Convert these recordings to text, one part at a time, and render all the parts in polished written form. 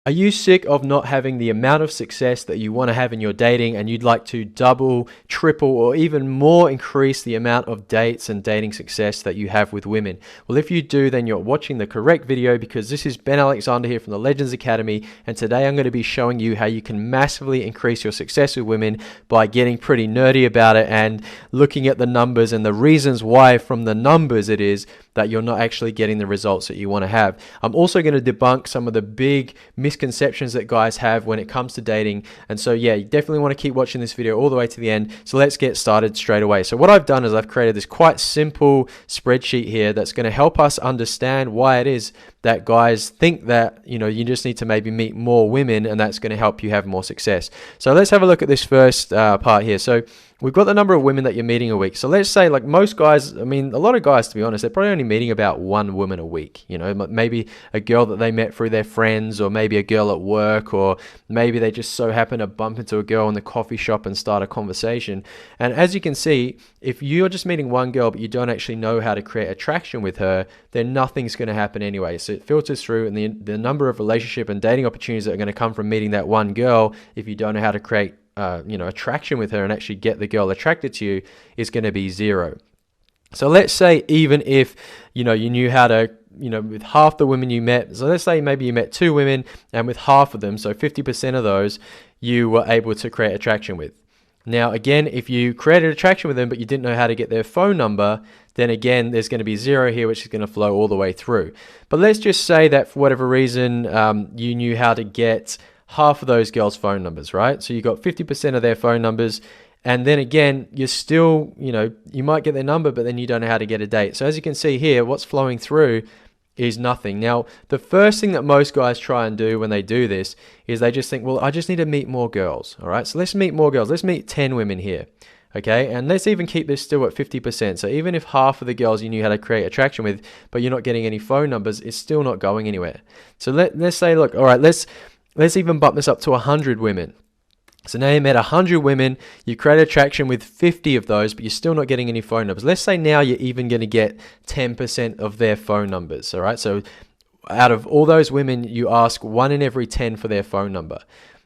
Are you sick of not having the amount of success that you want to have in your dating, and you'd like to double, triple, or even more increase the amount of dates and dating success that you have with women? Well, if you do, then you're watching the correct video, because this is Ben Alexander here from the Legends Academy, and today I'm going to be showing you how you can massively increase your success with women by getting pretty nerdy about it and looking at the numbers and the reasons why from the numbers it is that you're not actually getting the results that you want to have. I'm also going to debunk some of the big misconceptions that guys have when it comes to dating. And so yeah, you definitely want to keep watching this video all the way to the end. So let's get started straight away. So what I've done is I've created this quite simple spreadsheet here that's going to help us understand why it is that guys think that, you just need to maybe meet more women, and that's going to help you have more success. So let's have a look at this first part here. So we've got the number of women that you're meeting a week. So let's say, like most guys, a lot of guys, to be honest, they're probably only meeting about one woman a week. Maybe a girl that they met through their friends, or maybe a girl at work, or maybe they just so happen to bump into a girl in the coffee shop and start a conversation. And as you can see, if you're just meeting one girl but you don't actually know how to create attraction with her, then nothing's going to happen anyway. So it filters through, and the number of relationship and dating opportunities that are going to come from meeting that one girl, if you don't know how to create attraction with her and actually get the girl attracted to you, is going to be zero. So let's say even if you knew how to, with half the women you met, so let's say maybe you met 2 women, and with half of them, so 50% of those, you were able to create attraction with. Now again, if you created attraction with them but you didn't know how to get their phone number, then again there's going to be 0 here, which is going to flow all the way through. But let's just say that for whatever reason you knew how to get half of those girls' phone numbers, right? So you got 50% of their phone numbers, and then again, you're still, you might get their number, but then you don't know how to get a date. So as you can see here, what's flowing through is nothing. Now, the first thing that most guys try and do when they do this is they just think, well, I just need to meet more girls, all right? So let's meet more girls. Let's meet 10 women here, okay? And let's even keep this still at 50%. So even if half of the girls you knew how to create attraction with, but you're not getting any phone numbers, it's still not going anywhere. So let's say, look, all right, let's even bump this up to 100 women. So now you met 100 women, you create attraction with 50 of those, but you're still not getting any phone numbers. Let's say now you're even going to get 10% of their phone numbers, all right? So out of all those women, you ask 1 in every 10 for their phone number.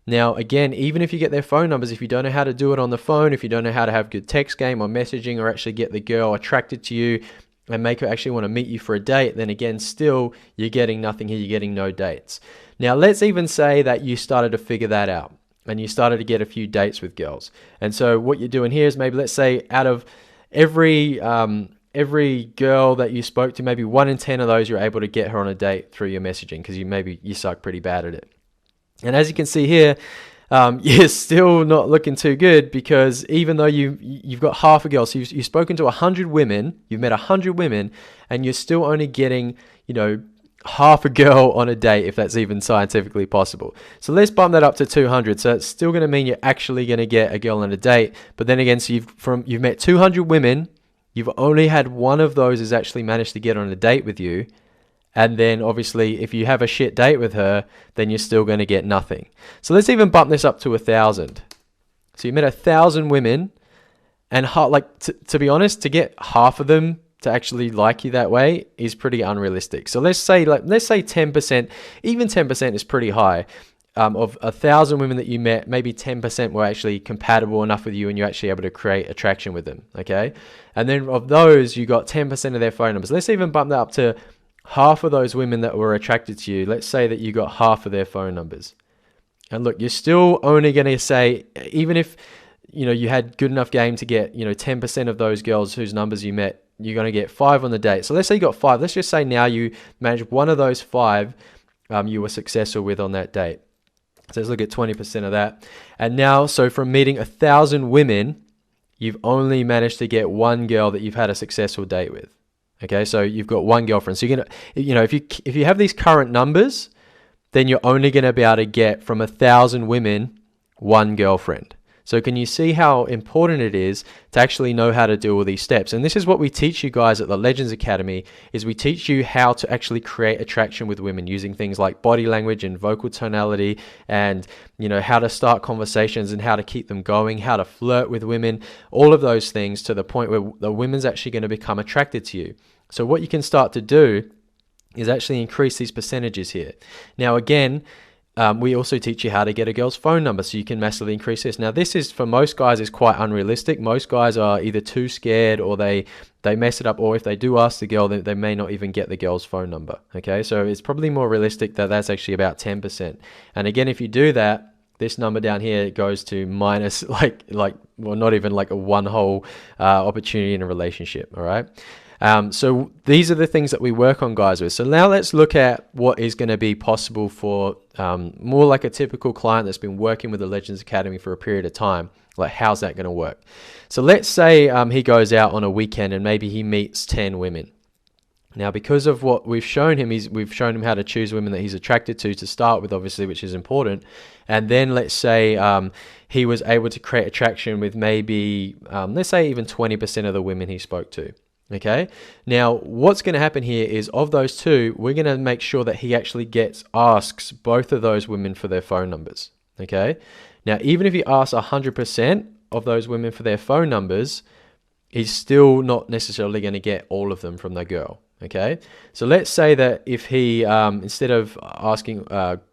Now, again, even if you get their phone numbers, if you don't know how to do it on the phone, if you don't know how to have good text game or messaging, or actually get the girl attracted to you and make her actually want to meet you for a date, then again, still, you're getting nothing here, you're getting no dates. Now, let's even say that you started to figure that out and you started to get a few dates with girls. And so what you're doing here is, maybe let's say out of every girl that you spoke to, maybe 1 in 10 of those, you're able to get her on a date through your messaging, because you suck pretty bad at it. And as you can see here, you're still not looking too good, because even though you've got half a girl, so you've spoken to 100 women, you've met 100 women, and you're still only getting, half a girl on a date, if that's even scientifically possible. So let's bump that up to 200. So it's still going to mean you're actually going to get a girl on a date. But then again, so you've met 200 women, you've only had 1 of those has actually managed to get on a date with you. And then obviously, if you have a shit date with her, then you're still going to get nothing. So let's even bump this up to 1,000. So you met 1,000 women, and to be honest, to get half of them to actually like you that way is pretty unrealistic. So let's say 10%, even 10% is pretty high. Of 1,000 women that you met, maybe 10% were actually compatible enough with you, and you're actually able to create attraction with them, okay? And then of those, you got 10% of their phone numbers. Let's even bump that up to half of those women that were attracted to you. Let's say that you got half of their phone numbers. And look, you're still only going to say, even if you had good enough game to get 10% of those girls whose numbers you met, you're going to get 5 on the date. So let's say you got 5. Let's just say now you managed 1 of those 5 you were successful with on that date. So let's look at 20% of that. And now, so from meeting 1,000 women, you've only managed to get 1 girl that you've had a successful date with. Okay, so you've got 1 girlfriend. So you're gonna, if you have these current numbers, then you're only going to be able to get from 1,000 women 1 girlfriend. So can you see how important it is to actually know how to do all these steps? And this is what we teach you guys at the Legends Academy, is we teach you how to actually create attraction with women using things like body language and vocal tonality, and how to start conversations and how to keep them going, how to flirt with women, all of those things, to the point where the women's actually going to become attracted to you. So what you can start to do is actually increase these percentages here. Now again, we also teach you how to get a girl's phone number so you can massively increase this. Now, this is, for most guys, is quite unrealistic. Most guys are either too scared or they mess it up, or if they do ask the girl, they may not even get the girl's phone number. Okay, so it's probably more realistic that that's actually about 10%. And again, if you do that, this number down here goes to minus well, not even like a one whole opportunity in a relationship. All right. So these are the things that we work on guys with. So now let's look at what is going to be possible for more like a typical client that's been working with the Legends Academy for a period of time. Like, how's that going to work? So let's say he goes out on a weekend and maybe he meets 10 women. Now, because of what we've shown him, we've shown him how to choose women that he's attracted to start with, obviously, which is important. And then let's say he was able to create attraction with maybe, let's say even 20% of the women he spoke to. Okay. Now, what's going to happen here is, of those two, we're going to make sure that he actually asks both of those women for their phone numbers. Okay. Now, even if he asks 100% of those women for their phone numbers, he's still not necessarily going to get all of them from the girl. Okay. So let's say that if he, instead of asking,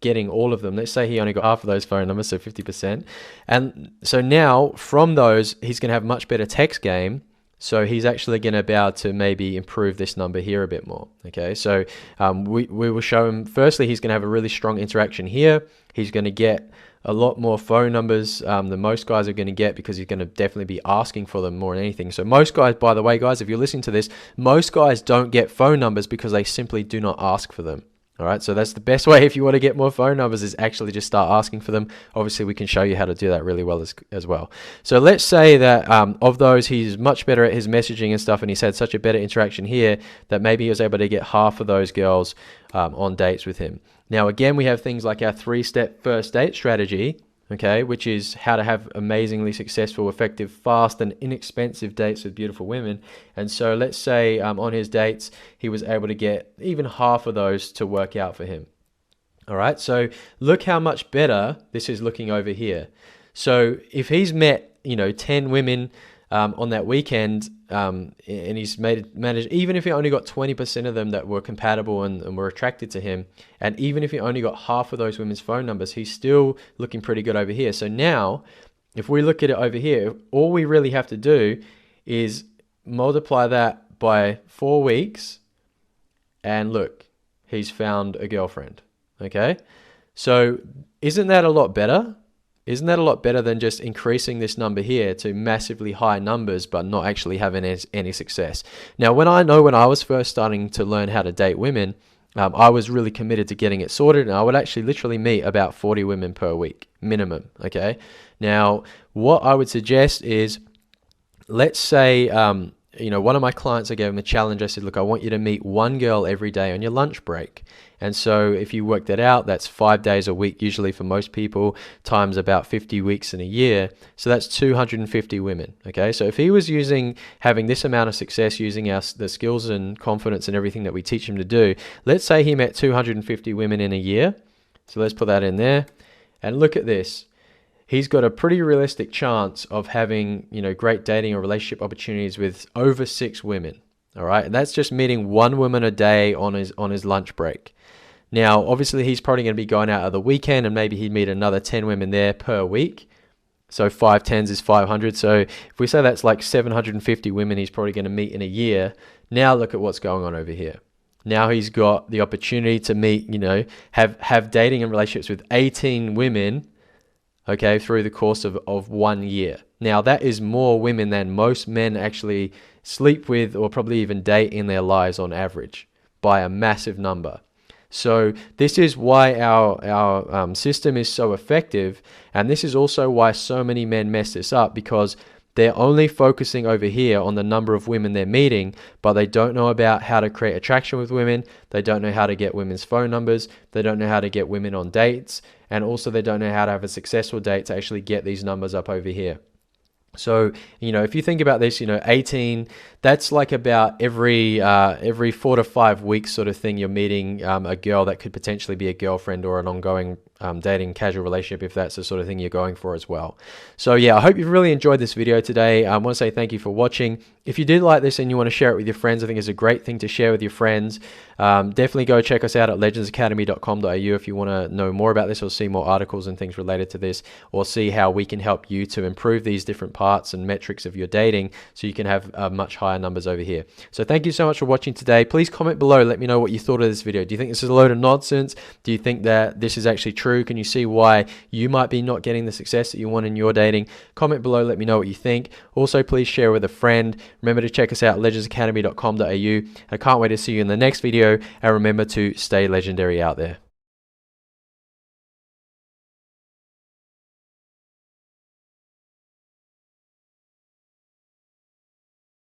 getting all of them, let's say he only got half of those phone numbers, so 50%. And so now from those, he's going to have much better text game. So he's actually going to be able to maybe improve this number here a bit more. Okay, so we will show him, firstly, he's going to have a really strong interaction here. He's going to get a lot more phone numbers than most guys are going to get, because he's going to definitely be asking for them more than anything. So most guys, by the way, guys, if you're listening to this, most guys don't get phone numbers because they simply do not ask for them. All right, so that's the best way if you want to get more phone numbers, is actually just start asking for them. Obviously, we can show you how to do that really well as well. So let's say that of those, he's much better at his messaging and stuff, and he's had such a better interaction here that maybe he was able to get half of those girls on dates with him. Now, again, we have things like our 3-step first date strategy, okay, which is how to have amazingly successful, effective, fast, and inexpensive dates with beautiful women. And so let's say on his dates, he was able to get even half of those to work out for him. All right, so look how much better this is looking over here. So if he's met, 10 women on that weekend, and he's managed, even if he only got 20% of them that were compatible and were attracted to him, and even if he only got half of those women's phone numbers, he's still looking pretty good over here. So now, if we look at it over here, all we really have to do is multiply that by 4 weeks, and look, he's found a girlfriend. Okay, so isn't that a lot better? Isn't that a lot better than just increasing this number here to massively high numbers but not actually having any success? Now, when I was first starting to learn how to date women, I was really committed to getting it sorted, and I would actually literally meet about 40 women per week, minimum, okay? Now, what I would suggest is, let's say, one of my clients, I gave him a challenge. I said, look, I want you to meet one girl every day on your lunch break. And so if you work that out, that's 5 days a week, usually for most people, times about 50 weeks in a year. So that's 250 women. Okay. So if he was having this amount of success using the skills and confidence and everything that we teach him to do, let's say he met 250 women in a year. So let's put that in there, and look at this. He's got a pretty realistic chance of having, great dating or relationship opportunities with over 6 women. All right. And that's just meeting one woman a day on his lunch break. Now, obviously, he's probably going to be going out at the weekend, and maybe he'd meet another 10 women there per week. So 5 tens is 500. So if we say that's like 750 women he's probably going to meet in a year. Now look at what's going on over here. Now he's got the opportunity to meet, have dating and relationships with 18 women, okay, through the course of 1 year. Now, that is more women than most men actually sleep with or probably even date in their lives on average, by a massive number. So this is why our system is so effective, and this is also why so many men mess this up, because they're only focusing over here on the number of women they're meeting, but they don't know about how to create attraction with women. They don't know how to get women's phone numbers. They don't know how to get women on dates, and also they don't know how to have a successful date to actually get these numbers up over here. So, if you think about this, 18, that's like about every 4 to 5 weeks sort of thing, you're meeting a girl that could potentially be a girlfriend or an ongoing dating, casual relationship, if that's the sort of thing you're going for as well. So yeah, I hope you've really enjoyed this video today. I want to say thank you for watching. If you did like this and you want to share it with your friends, I think it's a great thing to share with your friends. Definitely go check us out at legendsacademy.com.au if you want to know more about this or see more articles and things related to this, or see how we can help you to improve these different parts and metrics of your dating so you can have much higher numbers over here. So thank you so much for watching today. Please comment below. Let me know what you thought of this video. Do you think this is a load of nonsense? Do you think that this is actually true? Can you see why you might be not getting the success that you want in your dating? Comment below. Let me know what you think. Also, please share with a friend. Remember to check us out at legendsacademy.com.au. I can't wait to see you in the next video, and remember to stay legendary out there.